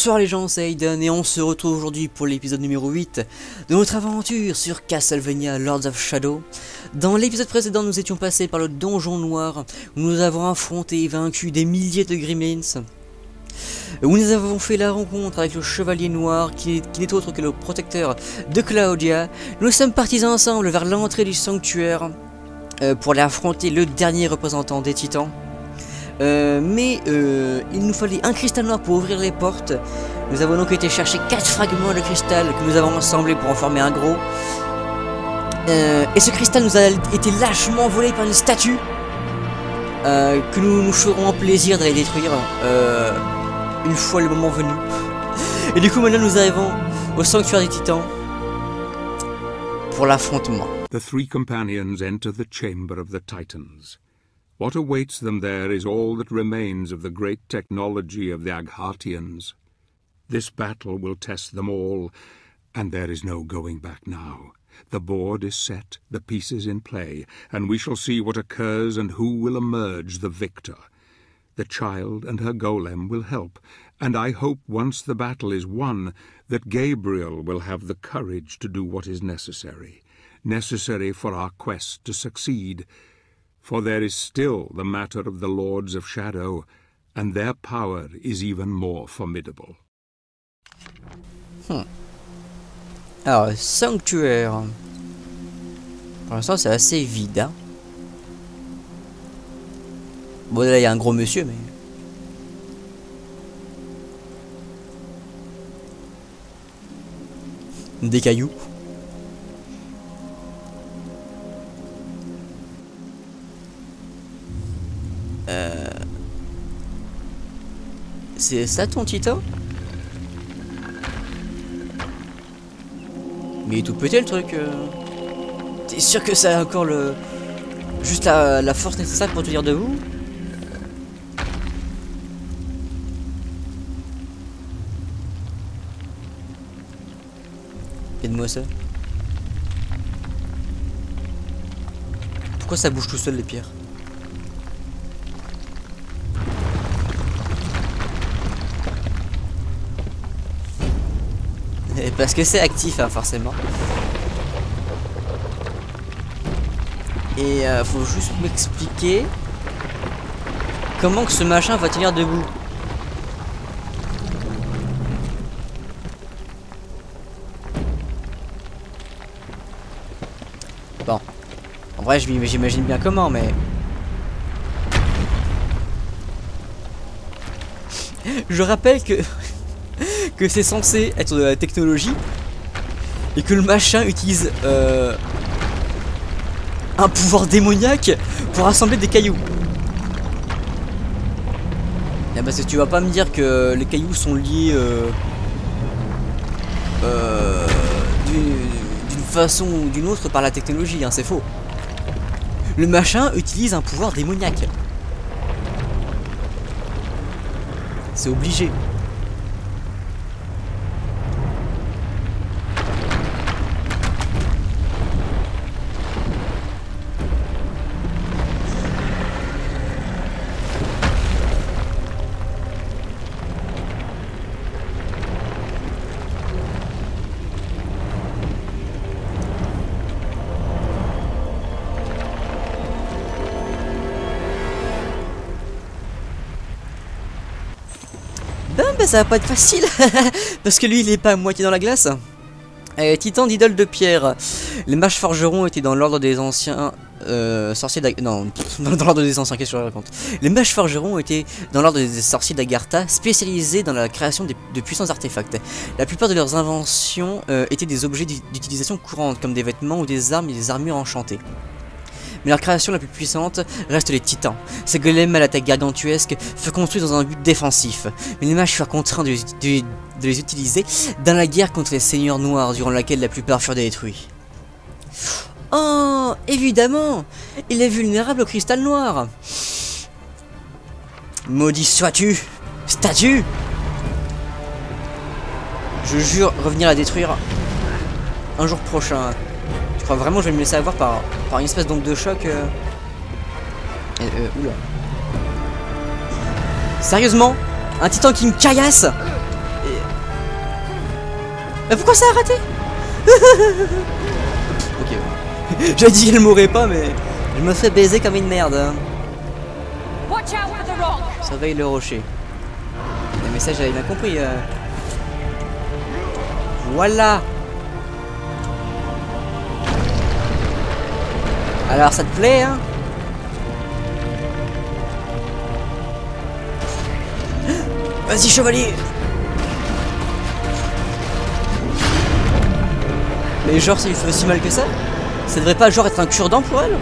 Bonsoir les gens, c'est Aiden et on se retrouve aujourd'hui pour l'épisode numéro 8 de notre aventure sur Castlevania Lords of Shadow. Dans l'épisode précédent, nous étions passés par le donjon noir où nous avons affronté et vaincu des milliers de Gremlins. Où nous avons fait la rencontre avec le chevalier noir qui n'est autre que le protecteur de Claudia. Nous sommes partis ensemble vers l'entrée du sanctuaire pour aller affronter le dernier représentant des titans. Mais il nous fallait un cristal noir pour ouvrir les portes. Nous avons donc été chercher 4 fragments de cristal que nous avons assemblés pour en former un gros. Et ce cristal nous a été lâchement volé par une statue que nous ferons un plaisir d'aller détruire une fois le moment venu. Et du coup maintenant nous arrivons au sanctuaire des titans pour l'affrontement. The three companions enter the chamber of the Titans. What awaits them there is all that remains of the great technology of the Aghartians. This battle will test them all, and there is no going back now. The board is set, the pieces in play, and we shall see what occurs and who will emerge the victor. The child and her golem will help, and I hope once the battle is won that Gabriel will have the courage to do what is necessary for our quest to succeed. For there is still the matter of the Lords of Shadow, and their power is even more formidable. Alors, sanctuaire. Pour l'instant, c'est assez vide. Hein. Bon, là, il y a un gros monsieur, mais... Des cailloux. C'est ça ton titan? Mais il est tout petit le truc. T'es sûr que ça a encore le... Juste la force nécessaire pour tenir debout? Aide-moi ça. Pourquoi ça bouge tout seul les pierres? Parce que c'est actif, hein, forcément. Et faut juste m'expliquer comment que ce machin va tenir debout. Bon, en vrai, j'imagine bien comment, mais je rappelle que c'est censé être de la technologie et que le machin utilise un pouvoir démoniaque pour assembler des cailloux. Et parce que tu vas pas me dire que les cailloux sont liés d'une façon ou d'une autre par la technologie, hein, c'est faux. Le machin utilise un pouvoir démoniaque. C'est obligé. Ben ça va pas être facile parce que lui il est pas à moitié dans la glace. Titan d'idole de pierre. Les mages forgerons étaient dans l'ordre des anciens sorciers non, dans l'ordre des anciens, qu'est-ce que je raconte. Les mages forgerons étaient dans l'ordre des sorciers d'Agartha, spécialisés dans la création de puissants artefacts. La plupart de leurs inventions étaient des objets d'utilisation courante, comme des vêtements ou des armes et des armures enchantées. Mais leur création la plus puissante reste les titans. Ces golems à l'attaque gargantuesque furent construits dans un but défensif, mais les mages furent contraints de les utiliser dans la guerre contre les seigneurs noirs, durant laquelle la plupart furent détruits. Oh, évidemment, il est vulnérable au cristal noir. Maudit sois-tu, statue! Je jure revenir la détruire un jour prochain. Tu crois vraiment que je vais me laisser avoir par une espèce d'onde de choc Oula. Sérieusement? Un titan qui me caillasse? Mais pourquoi ça a raté? Ok. J'ai dit qu'elle mourrait pas, mais je me fais baiser comme une merde. Hein. Surveille le rocher. Mais ça, j'avais bien compris. Voilà. Alors, ça te plaît, hein? Vas-y, chevalier. Mais genre, ça lui fait aussi mal que ça? Ça devrait pas genre être un cure-dent pour elle?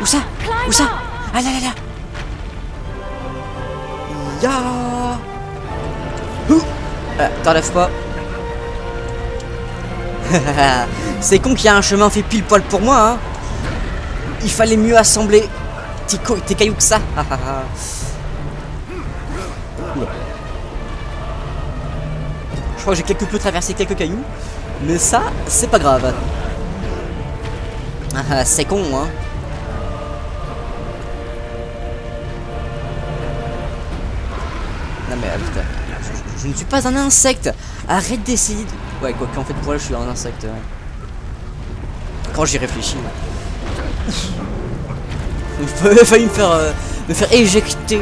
Où ça? Où ça? Ah là là là. Ya. T'enlèves pas. C'est con qu'il y a un chemin fait pile poil pour moi, hein. Il fallait mieux assembler tes cailloux que ça. Je crois que j'ai quelque peu traversé quelques cailloux, mais ça, c'est pas grave. C'est con, hein. Non mais putain, je ne suis pas un insecte. Arrête d'essayer de... Ouais, quoi qu'en fait pour là je suis un insecte. Quand j'y réfléchis. Il a failli me faire éjecter.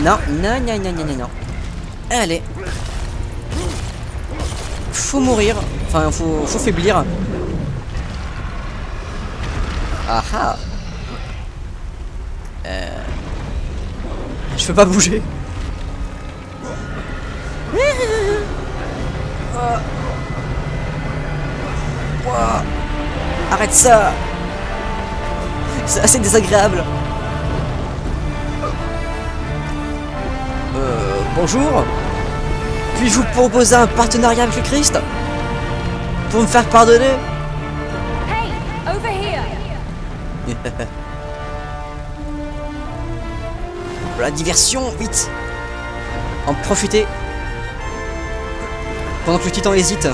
Non, non, non, non, non, non, non. Allez. Faut mourir. Enfin, faut faiblir. Ah ah. Je peux pas bouger. Arrête ça. C'est assez désagréable. Bonjour. Puis-je vous proposer un partenariat avec le Christ pour me faire pardonner? Hey, over here. La diversion, vite. En profiter. Pendant que le titan hésite.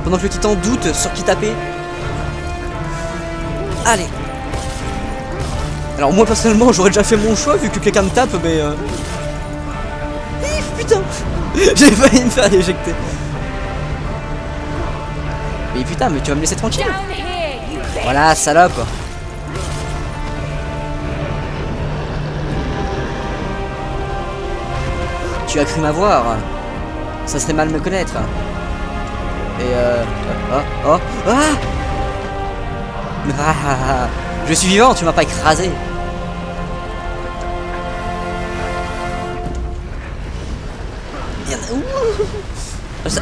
Pendant que le titan doute sur qui taper. Allez. Alors moi personnellement j'aurais déjà fait mon choix vu que quelqu'un me tape mais putain. J'ai failli me faire éjecter. Mais putain mais tu vas me laisser tranquille. Voilà salope. Tu as cru m'avoir. Ça serait mal me connaître. Et je suis vivant, tu m'as pas écrasé.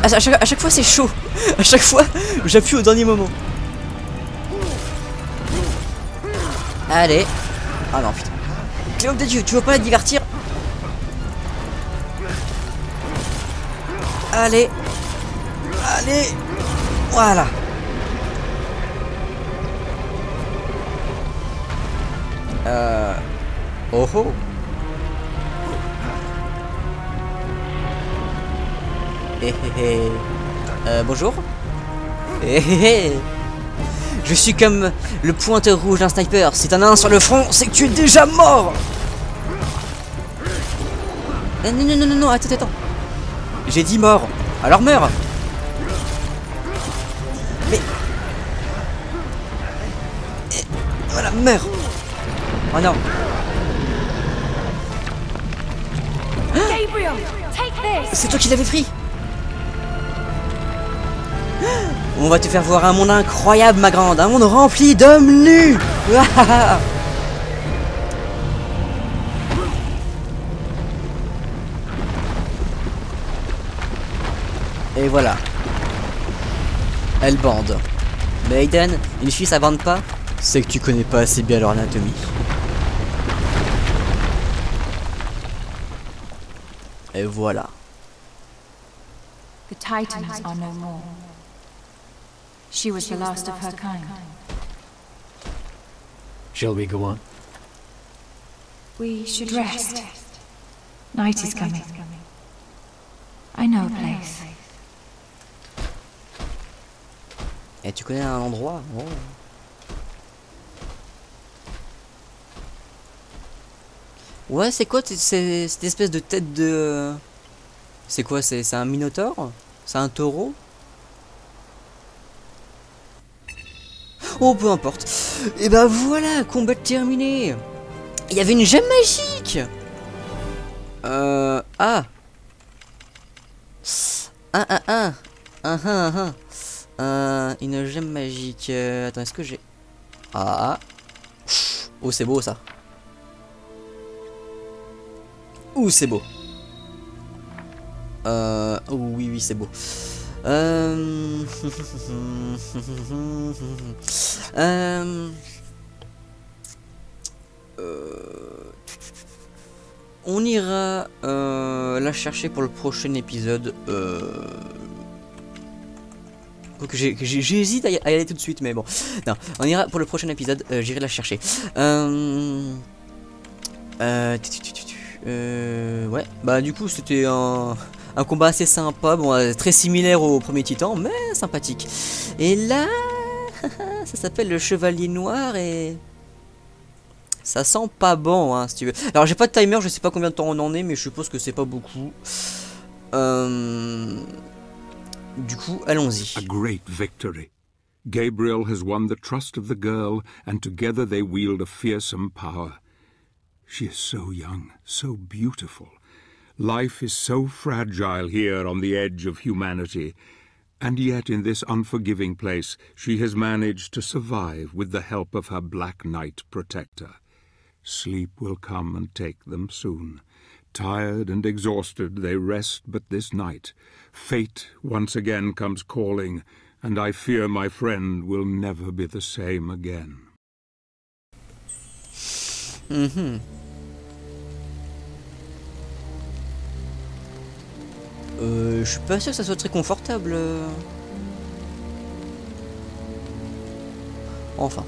À chaque fois c'est chaud. À chaque fois j'appuie au dernier moment. Allez. Ah non putain. Cléo de Dieu, tu veux pas la divertir? Allez. Allez. Voilà. Oh oh. Bonjour. Je suis comme le pointeur rouge d'un sniper. Si t'en as un sur le front, c'est que tu es déjà mort. Non, non, non, non, non, attends. J'ai dit mort. Alors meurs. Mais... Voilà, meurs. Oh non. C'est toi qui l'avais pris. On va te faire voir un monde incroyable, ma grande. Un monde rempli d'hommes nus. Et voilà. Elle bande. Mais Aiden, une fille ça bande pas? C'est que tu connais pas assez bien leur anatomie. Et voilà. The Titans are no more. She was the last of her kind. Shall we go on? We should rest. Night is coming. I know a place. Et tu connais un endroit? Oh. Ouais, c'est quoi cette espèce de tête de... C'est quoi? C'est un minotaure? C'est un taureau? Oh, peu importe. Et bah voilà, combat terminé. Il y avait une gemme magique. Ah. Une gemme magique. Attends, est-ce que j'ai... Ah. Oh, c'est beau ça. Ouh, c'est beau. Oh, oui, oui, c'est beau. On ira la chercher pour le prochain épisode. J'hésite à y aller tout de suite, mais bon. Non, on ira pour le prochain épisode. J'irai la chercher. Ouais, bah du coup c'était un combat assez sympa, bon, très similaire au premier Titan, mais sympathique. Et là, ça s'appelle le Chevalier Noir et ça sent pas bon, hein, si tu veux. Alors j'ai pas de timer, je sais pas combien de temps on en est, mais je suppose que c'est pas beaucoup. Du coup, allons-y. A great victory. Gabriel has won the trust of the girl, and together they wield a fearsome power. She is so young, so beautiful. Life is so fragile here on the edge of humanity. And yet in this unforgiving place, she has managed to survive with the help of her Black Knight protector. Sleep will come and take them soon. Tired and exhausted, they rest but this night. Fate once again comes calling, and I fear my friend will never be the same again. Je suis pas sûr que ça soit très confortable. Enfin.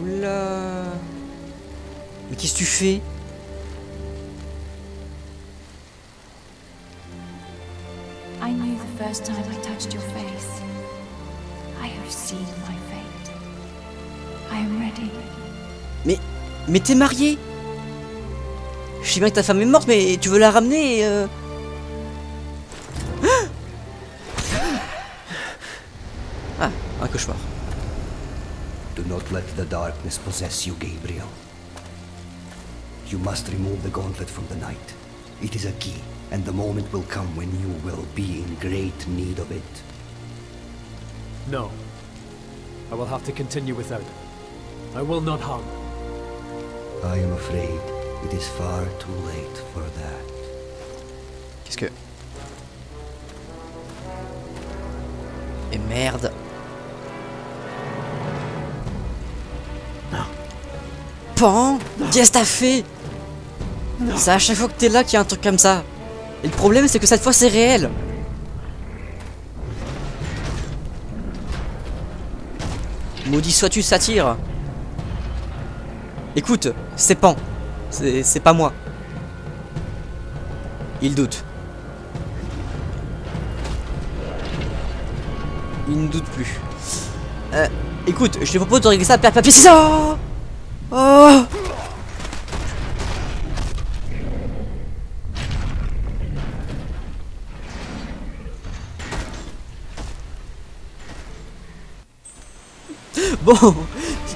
Oula. Mais qu'est-ce que tu fais? I knew the first time I touched your face. I have seen my fate. I am ready. Mais t'es marié? Je sais bien que ta femme est morte, mais tu veux la ramener et Ah, un cauchemar. Do not let the darkness possess you, Gabriel. You must remove the gauntlet from the night. It is a key, and the moment will come when you will be in great need of it. No. I will have to continue without it. I will not harm. I am afraid it is far too late for that. Qu'est-ce que... Et merde. Pan, qu'est-ce que t'as fait? C'est à chaque fois que t'es là qu'il y a un truc comme ça. Et le problème c'est que cette fois c'est réel. Maudit sois-tu, satire. Écoute, c'est Pan. C'est pas moi. Il doute. Il ne doute plus. Écoute, je te propose de régler ça pierre papier ciseaux. Oh. Bon,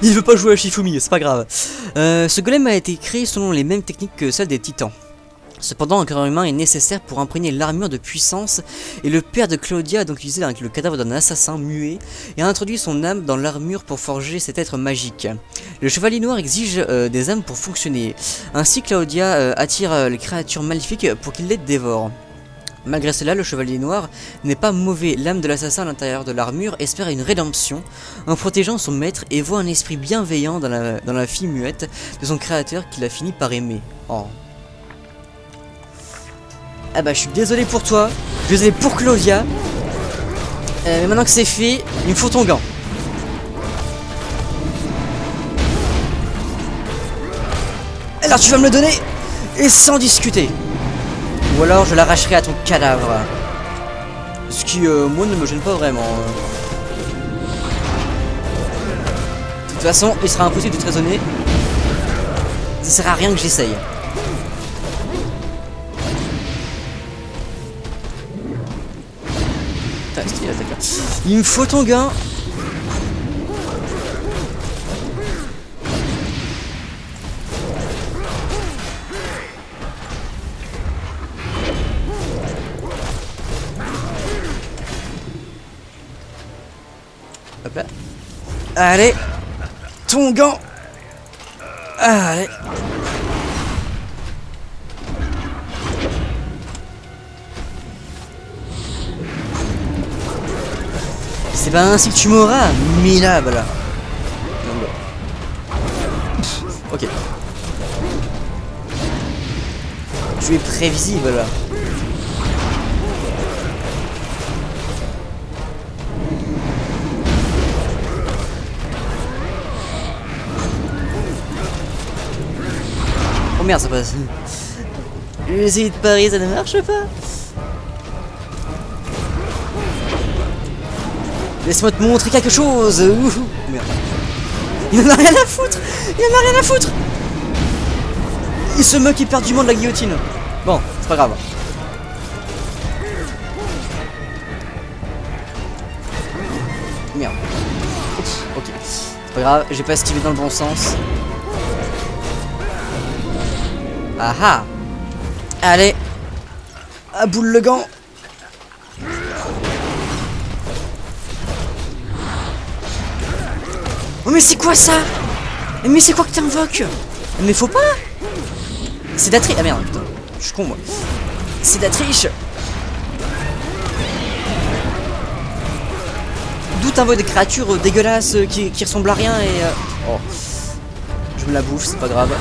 il veut pas jouer à Shifumi, c'est pas grave. Ce golem a été créé selon les mêmes techniques que celles des titans. Cependant, un cœur humain est nécessaire pour imprégner l'armure de puissance, et le père de Claudia a donc utilisé le cadavre d'un assassin muet et a introduit son âme dans l'armure pour forger cet être magique. Le chevalier noir exige des âmes pour fonctionner. Ainsi, Claudia attire les créatures maléfiques pour qu'ils les dévorent. Malgré cela, le chevalier noir n'est pas mauvais. L'âme de l'assassin à l'intérieur de l'armure espère une rédemption en protégeant son maître et voit un esprit bienveillant dans la fille muette de son créateur qu'il a fini par aimer. Oh. Ah bah je suis désolé pour toi, je suis désolé pour Claudia. Mais maintenant que c'est fait, il me faut ton gant. Alors tu vas me le donner, et sans discuter. Ou alors je l'arracherai à ton cadavre. Ce qui, moi, ne me gêne pas vraiment. façon, il sera impossible de te raisonner. Ça sert à rien que j'essaye. Il me faut ton gain. Hop là. Allez. Ton gant. Allez. C'est pas ainsi que tu m'auras, minable. Ok. Tu es prévisible là. Oh merde, ça passe. J'ai essayé de parier, ça ne marche pas. Laisse-moi te montrer quelque chose. Ouh, merde. Il en a rien à foutre. Il en a rien à foutre. Il se moque éperdument de la guillotine. Bon, c'est pas grave. Merde. Oups, ok. C'est pas grave, j'ai pas esquivé dans le bon sens. Ah ah. Allez. À boule le gant. Oh mais c'est quoi ça? Mais c'est quoi que t'invoques? Mais faut pas. C'est de la triche. Ah merde, putain. Je suis con moi. C'est de la triche. D'où t'invoques des créatures dégueulasses qui ressemblent à rien et... Oh. Je me la bouffe, c'est pas grave.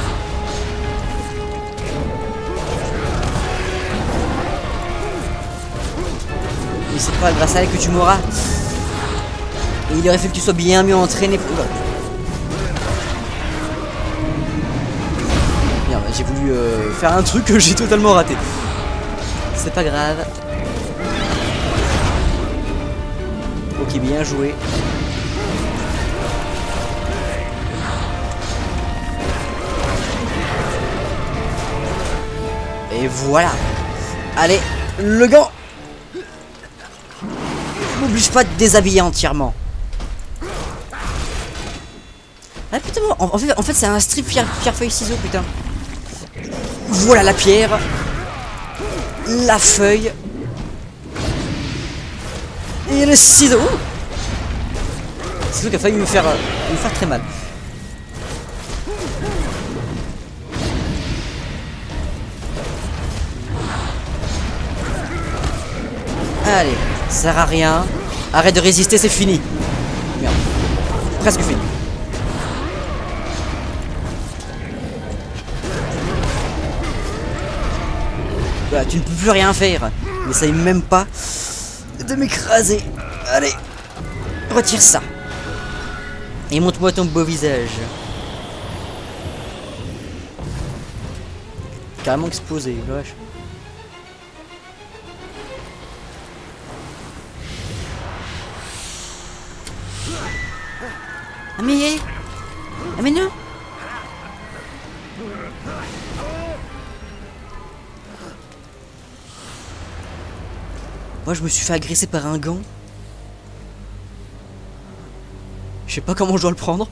Mais c'est pas grâce à elle que tu mourras. Et il aurait fallu que tu sois bien mieux entraîné pour... Merde, j'ai voulu faire un truc que j'ai totalement raté. C'est pas grave. Ok, bien joué. Et voilà. Allez, le gant. N'oblige pas de te déshabiller entièrement. Ah putain, en fait c'est un strip pierre feuille ciseaux, putain. Voilà la pierre, la feuille et le ciseau. C'est tout qui a failli me faire très mal. Allez, ça sert à rien. Arrête de résister, c'est fini. Merde, presque fini. Bah, tu ne peux plus rien faire. N'essaye même pas de m'écraser. Allez, retire ça. Et montre-moi ton beau visage. Carrément explosé, vache. Ah mais... Ah mais non. Moi je me suis fait agresser par un gant. Je sais pas comment je dois le prendre.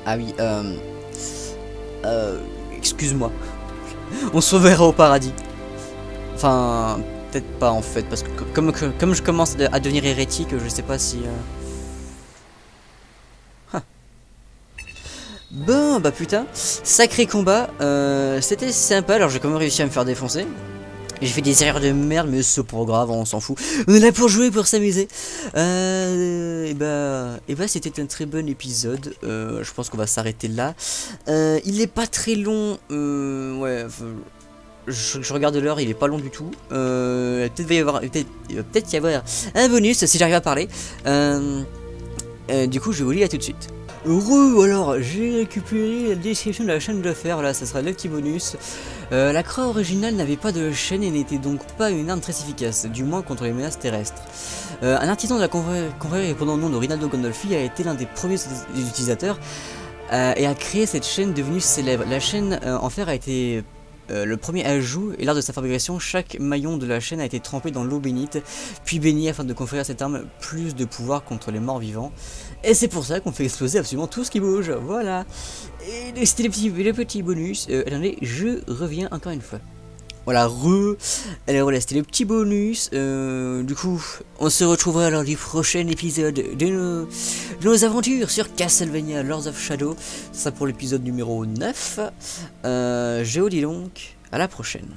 Ah oui, excuse-moi. On se reverra au paradis. Enfin, peut-être pas en fait, parce que comme je commence à devenir hérétique, je sais pas si... Bon, bah putain, sacré combat, c'était sympa, alors j'ai quand même réussi à me faire défoncer. J'ai fait des erreurs de merde, mais c'est pas grave, on s'en fout. On est là pour jouer, pour s'amuser. Et bah c'était un très bon épisode. Je pense qu'on va s'arrêter là. Il est pas très long. Ouais, je regarde l'heure, il est pas long du tout. Peut-être va y avoir, peut-être y avoir un bonus si j'arrive à parler. Du coup, je vous dis à tout de suite. Alors j'ai récupéré la description de la chaîne de fer, là ça sera le petit bonus. La croix originale n'avait pas de chaîne et n'était donc pas une arme très efficace, du moins contre les menaces terrestres. Un artisan de la confrérie répondant au nom de Rinaldo Gandolfi a été l'un des premiers utilisateurs et a créé cette chaîne devenue célèbre. La chaîne en fer a été le premier ajout, et lors de sa fabrication, chaque maillon de la chaîne a été trempé dans l'eau bénite, puis baigné afin de conférer à cette arme plus de pouvoir contre les morts vivants. Et c'est pour ça qu'on fait exploser absolument tout ce qui bouge, voilà. Et c'était le petit bonus. Attendez, je reviens encore une fois. Voilà, alors voilà, c'était le petit bonus. Du coup, on se retrouvera lors du prochain épisode de nos aventures sur Castlevania Lords of Shadow. Ça pour l'épisode numéro 9. Je vous dis donc à la prochaine.